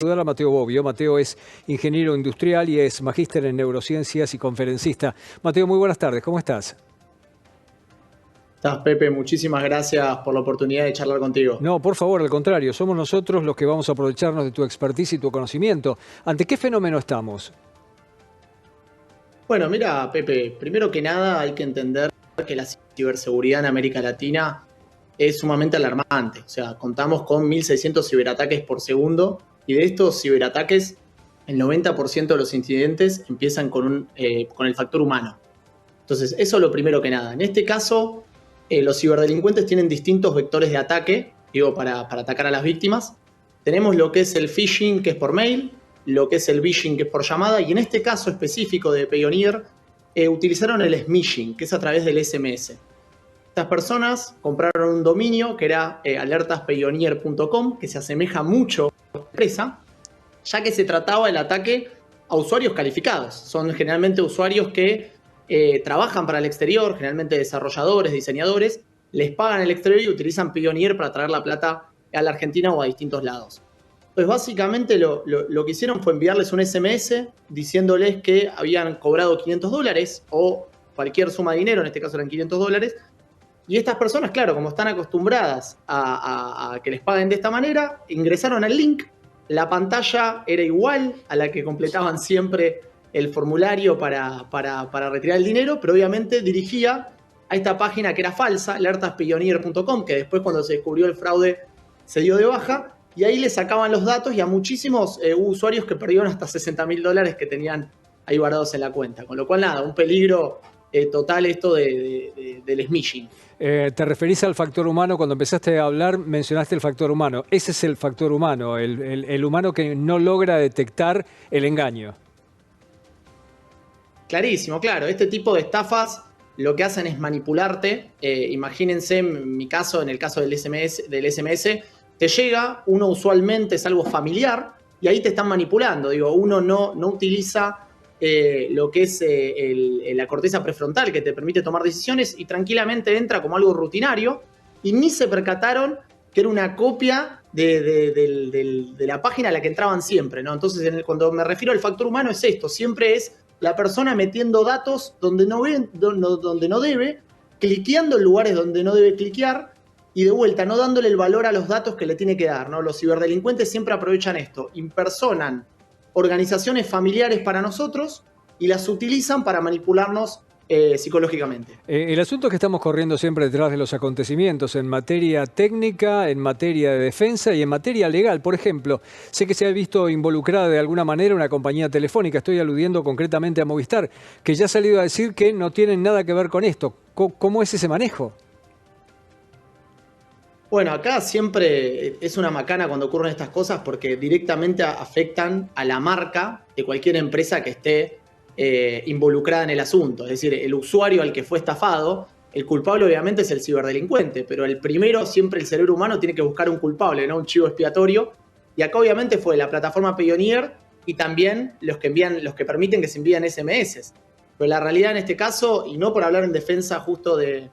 saludar a Mateo Bobbio. Mateo es ingeniero industrial y es magíster en neurociencias y conferencista. Mateo, muy buenas tardes, ¿cómo estás? Estás, Pepe, muchísimas gracias por la oportunidad de charlar contigo. No, por favor, al contrario, somos nosotros los que vamos a aprovecharnos de tu expertise y tu conocimiento. ¿Ante qué fenómeno estamos? Bueno, mira, Pepe, primero que nada hay que entender que la ciberseguridad en América Latina es sumamente alarmante. O sea, contamos con 1.600 ciberataques por segundo y de estos ciberataques el 90% de los incidentes empiezan con el factor humano. Entonces, eso es lo primero que nada. En este caso, los ciberdelincuentes tienen distintos vectores de ataque, para atacar a las víctimas. Tenemos lo que es el phishing, que es por mail, lo que es el vishing, que es por llamada, y en este caso específico de Payoneer, utilizaron el smishing, que es a través del SMS. Estas personas compraron un dominio que era alertaspayoneer.com, que se asemeja mucho a la empresa, ya que se trataba del ataque a usuarios calificados. Son generalmente usuarios que trabajan para el exterior, generalmente desarrolladores, diseñadores, les pagan el exterior y utilizan Payoneer para traer la plata a la Argentina o a distintos lados. Entonces, básicamente lo que hicieron fue enviarles un SMS diciéndoles que habían cobrado $500 o cualquier suma de dinero, en este caso eran $500, y estas personas, claro, como están acostumbradas a que les paguen de esta manera, ingresaron al link, la pantalla era igual a la que completaban siempre el formulario para retirar el dinero, pero obviamente dirigía a esta página que era falsa, alertaspayoneer.com, que después cuando se descubrió el fraude se dio de baja, y ahí le sacaban los datos y a muchísimos usuarios que perdieron hasta $60.000 que tenían ahí guardados en la cuenta. Con lo cual, nada, un peligro total esto del smishing. Te referís al factor humano, cuando empezaste a hablar mencionaste el factor humano. Ese es el factor humano, el humano que no logra detectar el engaño. Clarísimo, claro. Este tipo de estafas lo que hacen es manipularte. Imagínense, en mi caso, en el caso del SMS, te llega, uno usualmente es algo familiar y ahí te están manipulando. Uno no utiliza lo que es la corteza prefrontal que te permite tomar decisiones y tranquilamente entra como algo rutinario y ni se percataron que era una copia de la página a la que entraban siempre, ¿no? Entonces, cuando me refiero al factor humano es esto, siempre es la persona metiendo datos donde no debe, cliqueando en lugares donde no debe cliquear y de vuelta no dándole el valor a los datos que le tiene que dar, ¿no? Los ciberdelincuentes siempre aprovechan esto, impersonan organizaciones familiares para nosotros y las utilizan para manipularnos psicológicamente. El asunto es que estamos corriendo siempre detrás de los acontecimientos en materia técnica, en materia de defensa y en materia legal. Por ejemplo, sé que se ha visto involucrada de alguna manera una compañía telefónica, estoy aludiendo concretamente a Movistar, que ya ha salido a decir que no tienen nada que ver con esto. ¿Cómo es ese manejo? Bueno, acá siempre es una macana cuando ocurren estas cosas porque directamente afectan a la marca de cualquier empresa que esté involucrada en el asunto. Es decir, el usuario al que fue estafado, el culpable obviamente es el ciberdelincuente, pero el primero, siempre el cerebro humano tiene que buscar un culpable, ¿no? Un chivo expiatorio. Y acá obviamente fue la plataforma Payoneer y también los que permiten que se envíen SMS. Pero la realidad en este caso, y no por hablar en defensa justo de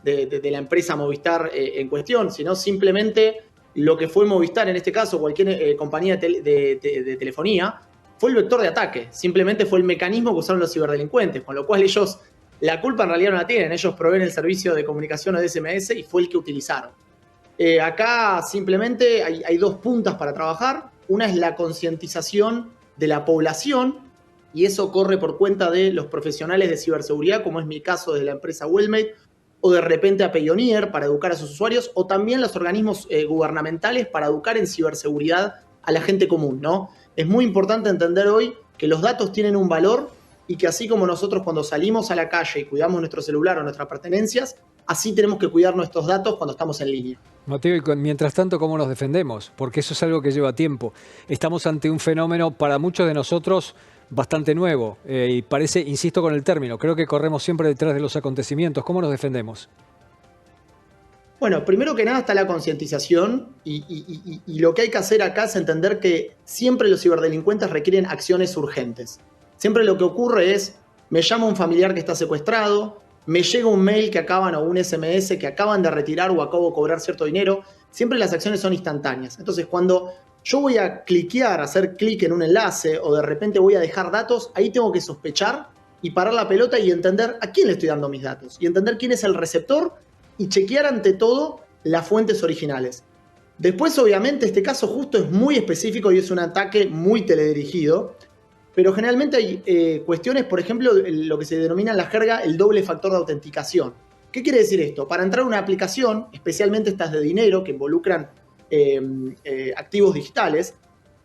la empresa Movistar en cuestión, sino simplemente lo que fue Movistar, en este caso cualquier compañía de telefonía, fue el vector de ataque, simplemente fue el mecanismo que usaron los ciberdelincuentes, con lo cual ellos, la culpa en realidad no la tienen, ellos proveen el servicio de comunicación o de SMS y fue el que utilizaron. Acá simplemente hay dos puntas para trabajar, una es la concientización de la población, y eso corre por cuenta de los profesionales de ciberseguridad, como es mi caso de la empresa Wellmate, o de repente a Payoneer para educar a sus usuarios, o también los organismos gubernamentales para educar en ciberseguridad a la gente común, ¿no? Es muy importante entender hoy que los datos tienen un valor y que así como nosotros cuando salimos a la calle y cuidamos nuestro celular o nuestras pertenencias, así tenemos que cuidar nuestros datos cuando estamos en línea. Mateo, y mientras tanto, ¿cómo nos defendemos? Porque eso es algo que lleva tiempo. Estamos ante un fenómeno para muchos de nosotros bastante nuevo y parece, insisto con el término, creo que corremos siempre detrás de los acontecimientos. ¿Cómo nos defendemos? Bueno, primero que nada está la concientización y lo que hay que hacer acá es entender que siempre los ciberdelincuentes requieren acciones urgentes. Siempre lo que ocurre es, me llama un familiar que está secuestrado, me llega un mail o un SMS que acaban de retirar o acabo de cobrar cierto dinero, siempre las acciones son instantáneas. Entonces, cuando yo voy a cliquear, hacer clic en un enlace o de repente voy a dejar datos, ahí tengo que sospechar y parar la pelota y entender a quién le estoy dando mis datos y entender quién es el receptor y chequear ante todo las fuentes originales. Después, obviamente, este caso justo es muy específico y es un ataque muy teledirigido, pero generalmente hay cuestiones, por ejemplo, lo que se denomina en la jerga el doble factor de autenticación. ¿Qué quiere decir esto? Para entrar a una aplicación, especialmente estas de dinero que involucran activos digitales,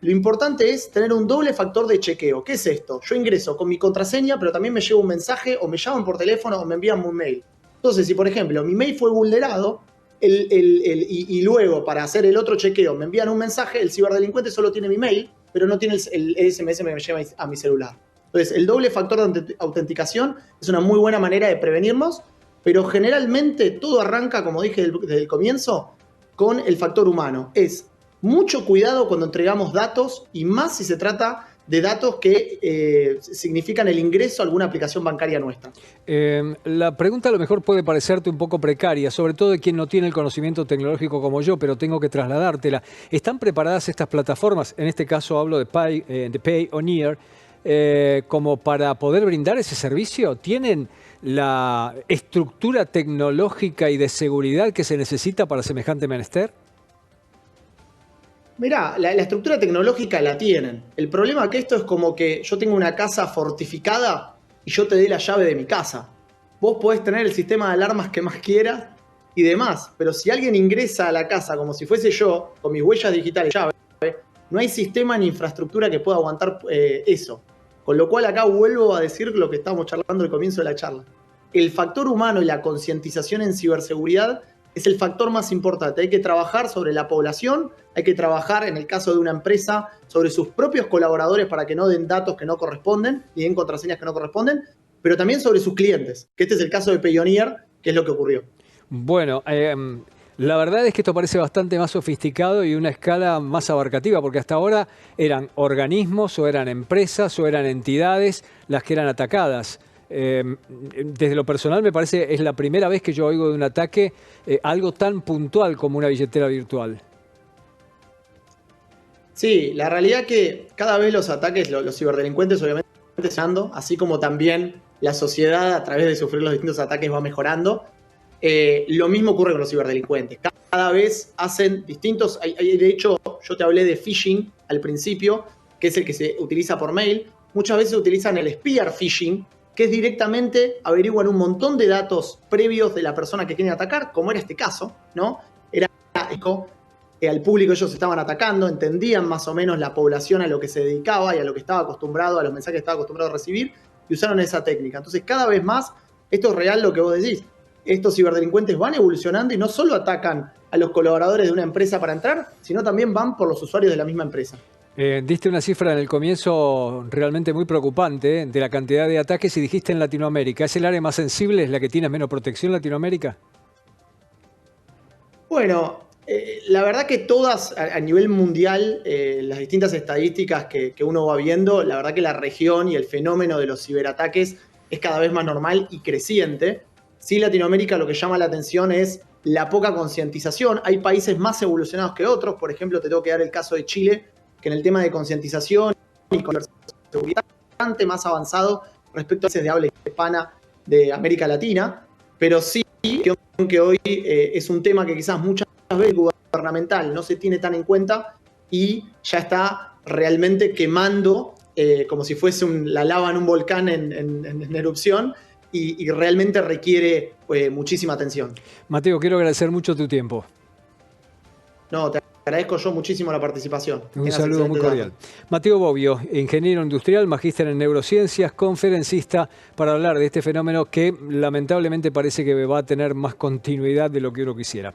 lo importante es tener un doble factor de chequeo. ¿Qué es esto? Yo ingreso con mi contraseña, pero también me llega un mensaje o me llaman por teléfono o me envían un mail. Entonces, si por ejemplo mi mail fue vulnerado y luego para hacer el otro chequeo me envían un mensaje, el ciberdelincuente solo tiene mi mail, pero no tiene el SMS que me lleva a mi celular. Entonces, el doble factor de autenticación es una muy buena manera de prevenirnos, pero generalmente todo arranca, como dije desde el comienzo, con el factor humano. Es mucho cuidado cuando entregamos datos y más si se trata de datos que significan el ingreso a alguna aplicación bancaria nuestra. La pregunta a lo mejor puede parecerte un poco precaria, sobre todo de quien no tiene el conocimiento tecnológico como yo, pero tengo que trasladártela. ¿Están preparadas estas plataformas? En este caso hablo de Payoneer, como para poder brindar ese servicio. ¿Tienen la estructura tecnológica y de seguridad que se necesita para semejante menester? Mirá, la estructura tecnológica la tienen. El problema es que esto es como que yo tengo una casa fortificada y yo te dé la llave de mi casa. Vos podés tener el sistema de alarmas que más quieras y demás, pero si alguien ingresa a la casa como si fuese yo, con mis huellas digitales y llave, no hay sistema ni infraestructura que pueda aguantar eso. Con lo cual acá vuelvo a decir lo que estábamos charlando al comienzo de la charla. El factor humano y la concientización en ciberseguridad es el factor más importante. Hay que trabajar sobre la población, hay que trabajar, en el caso de una empresa, sobre sus propios colaboradores para que no den datos que no corresponden, ni den contraseñas que no corresponden, pero también sobre sus clientes, que este es el caso de Payoneer, que es lo que ocurrió. Bueno, la verdad es que esto parece bastante más sofisticado y una escala más abarcativa, porque hasta ahora eran organismos o eran empresas o eran entidades las que eran atacadas. Desde lo personal me parece es la primera vez que yo oigo de un ataque algo tan puntual como una billetera virtual. Sí, la realidad que cada vez los ataques, los ciberdelincuentes obviamente así como también la sociedad a través de sufrir los distintos ataques va mejorando. Lo mismo ocurre con los ciberdelincuentes. Cada vez hacen distintos... de hecho, yo te hablé de phishing al principio, que es el que se utiliza por mail. Muchas veces utilizan el spear phishing, que es directamente averiguan un montón de datos previos de la persona que quieren atacar, como era este caso, ¿no? Era al público ellos estaban atacando, entendían más o menos la población a lo que se dedicaba y a lo que estaba acostumbrado, a los mensajes que estaba acostumbrado a recibir, y usaron esa técnica. Entonces, cada vez más, esto es real lo que vos decís. Estos ciberdelincuentes van evolucionando y no solo atacan a los colaboradores de una empresa para entrar, sino también van por los usuarios de la misma empresa. Diste una cifra en el comienzo realmente muy preocupante de la cantidad de ataques y dijiste en Latinoamérica. ¿Es el área más sensible, es la que tiene menos protección, Latinoamérica? Bueno, la verdad que todas a nivel mundial, las distintas estadísticas que uno va viendo, la verdad que la región y el fenómeno de los ciberataques es cada vez más normal y creciente. Sí, Latinoamérica lo que llama la atención es la poca concientización. Hay países más evolucionados que otros. Por ejemplo, te tengo que dar el caso de Chile, que en el tema de concientización y seguridad bastante más avanzado respecto a países de habla hispana de América Latina, pero sí que hoy es un tema que quizás muchas veces gubernamental no se tiene tan en cuenta y ya está realmente quemando como si fuese la lava en un volcán en erupción y realmente requiere muchísima atención. Mateo, quiero agradecer mucho tu tiempo. No, te agradezco yo muchísimo la participación. Un saludo muy cordial. Mateo Bobbio, ingeniero industrial, magíster en neurociencias, conferencista, para hablar de este fenómeno que lamentablemente parece que va a tener más continuidad de lo que uno quisiera.